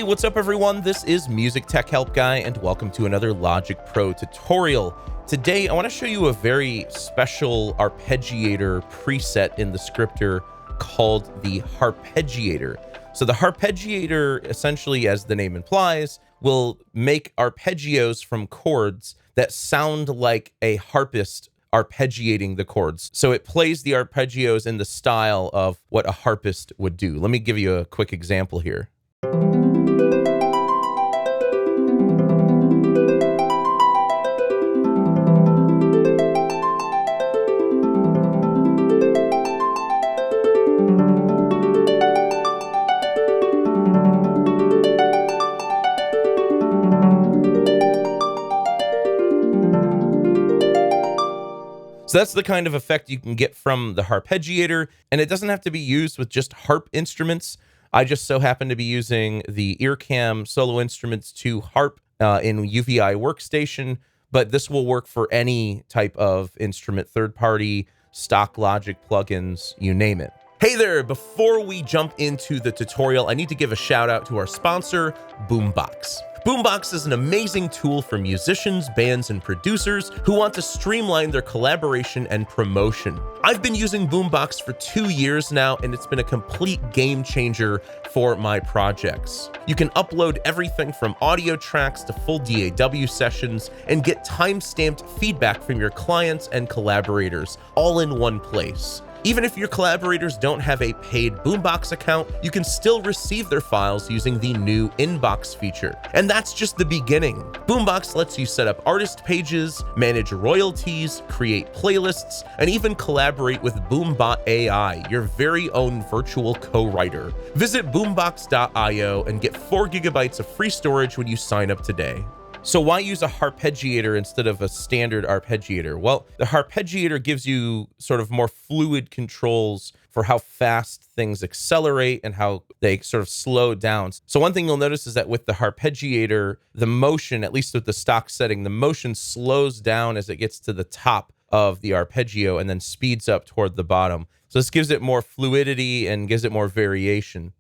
what's up everyone? This is Music Tech Help Guy and welcome to another Logic Pro tutorial. Today I want to show you a very special arpeggiator preset in the Scripter called the Harpeggiator. So the Harpeggiator, essentially as the name implies, will make arpeggios from chords that sound like a harpist arpeggiating the chords. So it plays the arpeggios in the style of what a harpist would do. Let me give you a quick example here. So that's the kind of effect you can get from the Harpeggiator, and it doesn't have to be used with just harp instruments. I just so happen to be using the Earcam Solo Instruments 2 harp in UVI Workstation, but this will work for any type of instrument, third-party, stock Logic plugins, you name it. Hey there, before we jump into the tutorial, I need to give a shout out to our sponsor, Boombox. Boombox is an amazing tool for musicians, bands, and producers who want to streamline their collaboration and promotion. I've been using Boombox for 2 years now, and it's been a complete game changer for my projects. You can upload everything from audio tracks to full DAW sessions and get time-stamped feedback from your clients and collaborators, all in one place. Even if your collaborators don't have a paid Boombox account, you can still receive their files using the new Inbox feature. And that's just the beginning. Boombox lets you set up artist pages, manage royalties, create playlists, and even collaborate with Boombot AI, your very own virtual co-writer. Visit boombox.io and get 4 GB of free storage when you sign up today. So why use a Harpeggiator instead of a standard arpeggiator? Well, the Harpeggiator gives you sort of more fluid controls for how fast things accelerate and how they sort of slow down. So one thing you'll notice is that with the Harpeggiator, the motion, at least with the stock setting, the motion slows down as it gets to the top of the arpeggio and then speeds up toward the bottom. So this gives it more fluidity and gives it more variation.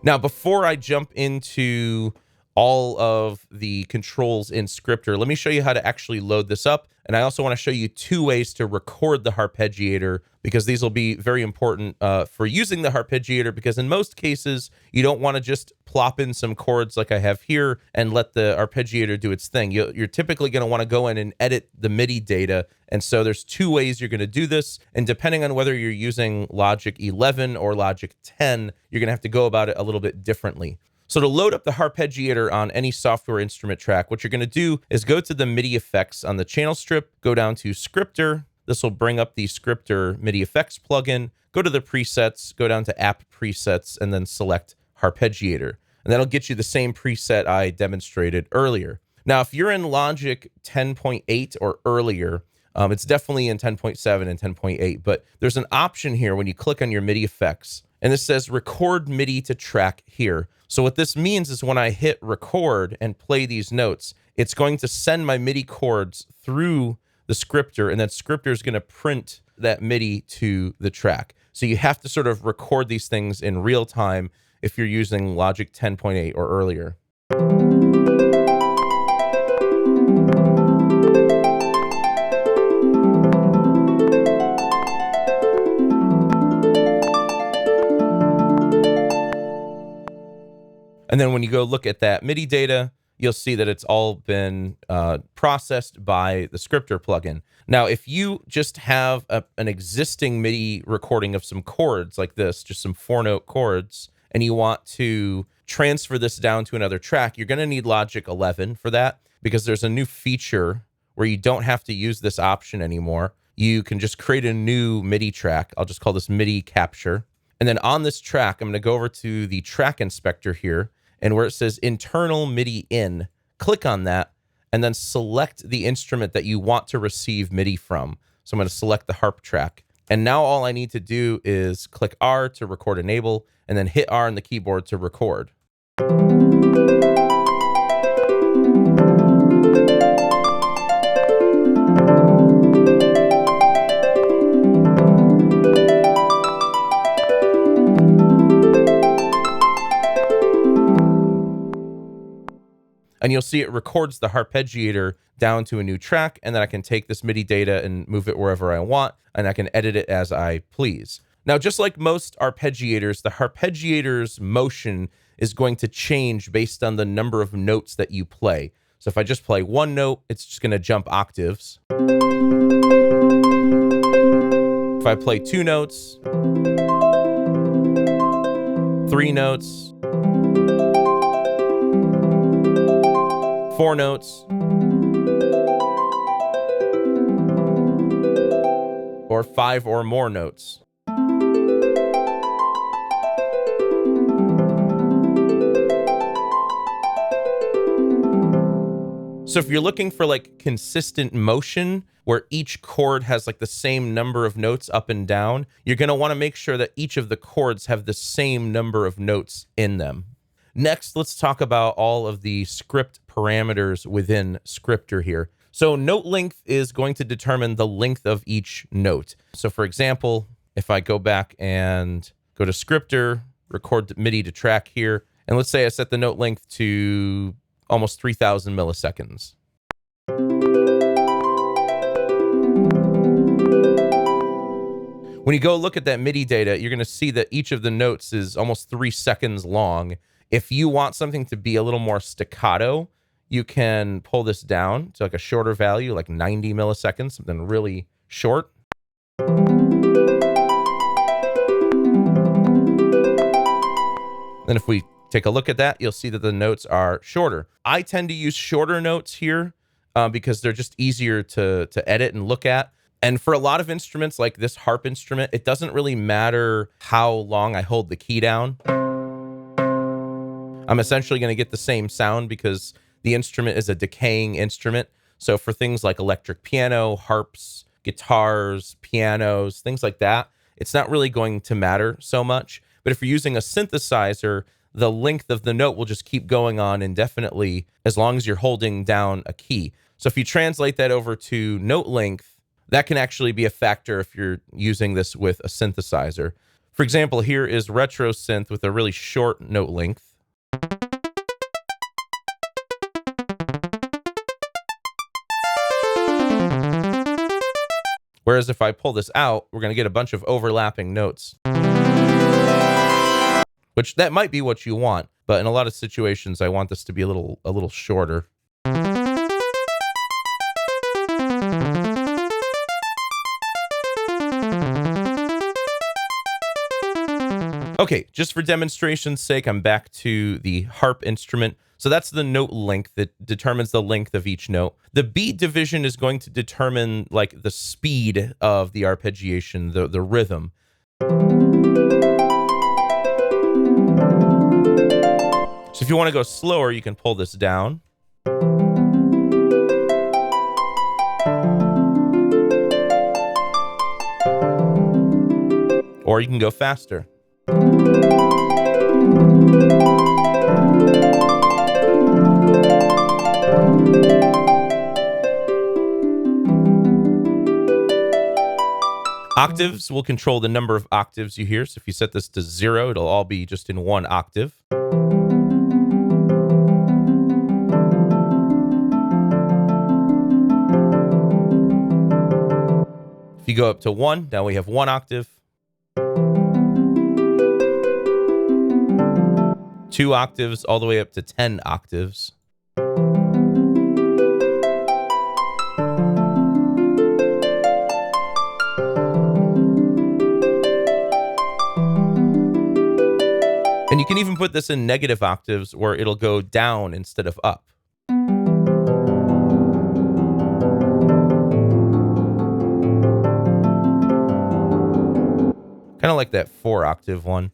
Now, before I jump into all of the controls in Scripter, let me show you how to actually load this up. And I also want to show you 2 ways to record the Harpeggiator, because these will be very important for using the Harpeggiator, because in most cases, you don't want to just plop in some chords like I have here and let the arpeggiator do its thing. You're typically going to want to go in and edit the MIDI data. And so there's 2 ways you're going to do this. And depending on whether you're using Logic 11 or Logic 10, you're going to have to go about it a little bit differently. So to load up the Harpeggiator on any software instrument track, what you're going to do is go to the MIDI effects on the channel strip, go down to Scripter. This will bring up the Scripter MIDI effects plugin, go to the presets, go down to app presets, and then select Harpeggiator. And that'll get you the same preset I demonstrated earlier. Now, if you're in Logic 10.8 or earlier, it's definitely in 10.7 and 10.8, but there's an option here when you click on your MIDI effects, and this says record MIDI to track here. So what this means is when I hit record and play these notes, it's going to send my MIDI chords through the Scripter, and then Scripter is going to print that MIDI to the track. So you have to sort of record these things in real time if you're using Logic 10.8 or earlier. And then when you go look at that MIDI data, you'll see that it's all been processed by the Scripter plugin. Now, if you just have an existing MIDI recording of some chords like this, just some 4-note chords, and you want to transfer this down to another track, you're going to need Logic 11 for that, because there's a new feature where you don't have to use this option anymore. You can just create a new MIDI track. I'll just call this MIDI capture. And then on this track, I'm going to go over to the track inspector here, and where it says internal MIDI in, click on that, and then select the instrument that you want to receive MIDI from. So I'm going to select the harp track. And now all I need to do is click R to record enable, and then hit R on the keyboard to record. and you'll see it records the harpeggiator down to a new track, and then I can take this MIDI data and move it wherever I want, and I can edit it as I please. Now, just like most arpeggiators, the harpeggiator's motion is going to change based on the number of notes that you play. So if I just play one note, it's just going to jump octaves. If I play two notes, three notes, four notes, or five or more notes. So if you're looking for like consistent motion where each chord has like the same number of notes up and down, you're going to want to make sure that each of the chords have the same number of notes in them. Next, let's talk about all of the script parameters within Scripter here. So note length is going to determine the length of each note. So for example, if I go back and go to Scripter, record MIDI to track here, and let's say I set the note length to almost 3,000 milliseconds. When you go look at that MIDI data, you're going to see that each of the notes is almost 3 seconds long. If you want something to be a little more staccato, you can pull this down to like a shorter value, like 90 milliseconds, something really short. Then if we take a look at that, you'll see that the notes are shorter. I tend to use shorter notes here because they're just easier to edit and look at. And for a lot of instruments like this harp instrument, it doesn't really matter how long I hold the key down. I'm essentially going to get the same sound because the instrument is a decaying instrument. So for things like electric piano, harps, guitars, pianos, things like that, it's not really going to matter so much. But if you're using a synthesizer, the length of the note will just keep going on indefinitely as long as you're holding down a key. So if you translate that over to note length, that can actually be a factor if you're using this with a synthesizer. For example, here is retro synth with a really short note length. Whereas if I pull this out, we're going to get a bunch of overlapping notes. Which that might be what you want, but in a lot of situations, I want this to be a little shorter. Okay, just for demonstration's sake, I'm back to the harp instrument. So that's the note length that determines the length of each note. The beat division is going to determine like the speed of the arpeggiation, the rhythm. So if you want to go slower, you can pull this down. Or you can go faster. Octaves will control the number of octaves you hear. So if you set this to 0, it'll all be just in one octave. If you go up to 1, now we have 1 octave. 2 octaves, all the way up to 10 octaves. And you can even put this in negative octaves where it'll go down instead of up. Kind of like that 4 octave one.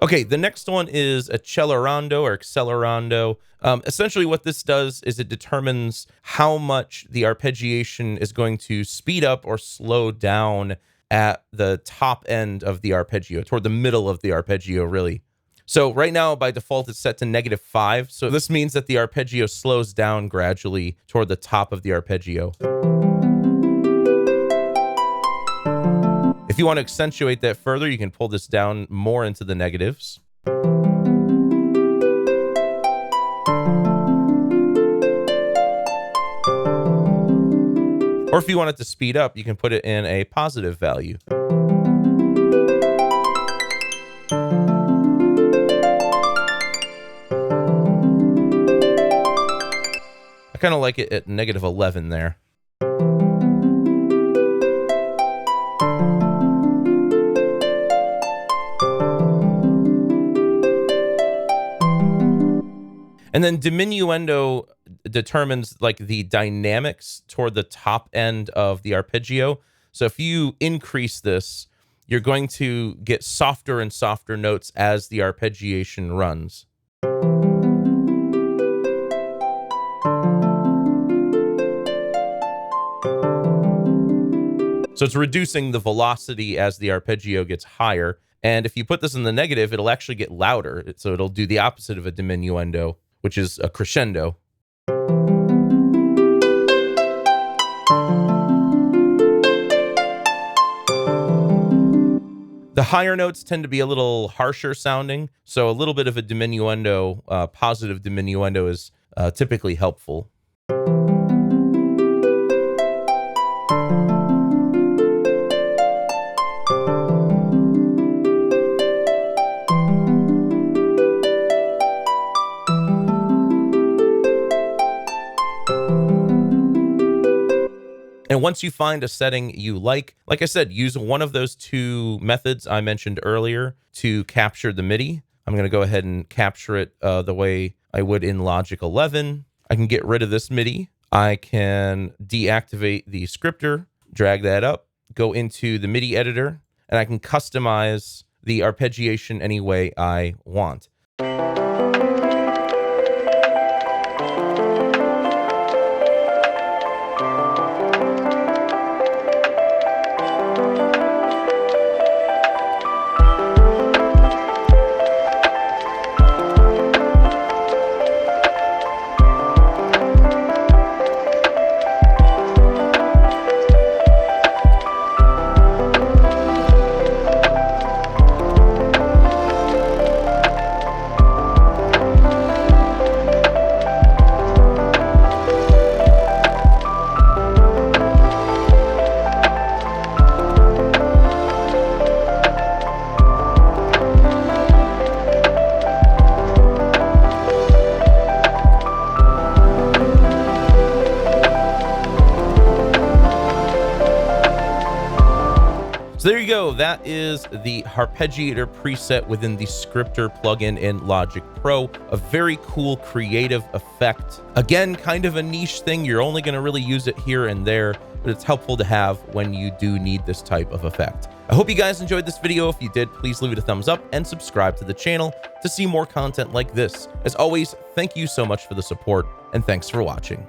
Okay, the next one is Accelerando or Accelerando. Essentially what this does is it determines how much the arpeggiation is going to speed up or slow down at the top end of the arpeggio, toward the middle of the arpeggio, really. So right now, by default, it's set to -5. So this means that the arpeggio slows down gradually toward the top of the arpeggio. If you want to accentuate that further, you can pull this down more into the negatives. Or if you want it to speed up, you can put it in a positive value. I kind of like it at -11 there. And then diminuendo determines like the dynamics toward the top end of the arpeggio. So if you increase this, you're going to get softer and softer notes as the arpeggiation runs. So it's reducing the velocity as the arpeggio gets higher. And if you put this in the negative, it'll actually get louder. So it'll do the opposite of a diminuendo, which is a crescendo. The higher notes tend to be a little harsher sounding, so a little bit of a diminuendo, positive diminuendo is typically helpful. And once you find a setting you like I said, use one of those two methods I mentioned earlier to capture the MIDI. I'm going to go ahead and capture it the way I would in Logic 11. I can get rid of this MIDI. I can deactivate the scripter, drag that up, go into the MIDI editor, and I can customize the arpeggiation any way I want. So there you go. That is the Harpeggiator preset within the Scripter plugin in Logic Pro. A very cool creative effect. Again, kind of a niche thing. You're only going to really use it here and there, but it's helpful to have when you do need this type of effect. I hope you guys enjoyed this video. If you did, please leave it a thumbs up and subscribe to the channel to see more content like this. As always, thank you so much for the support, and thanks for watching.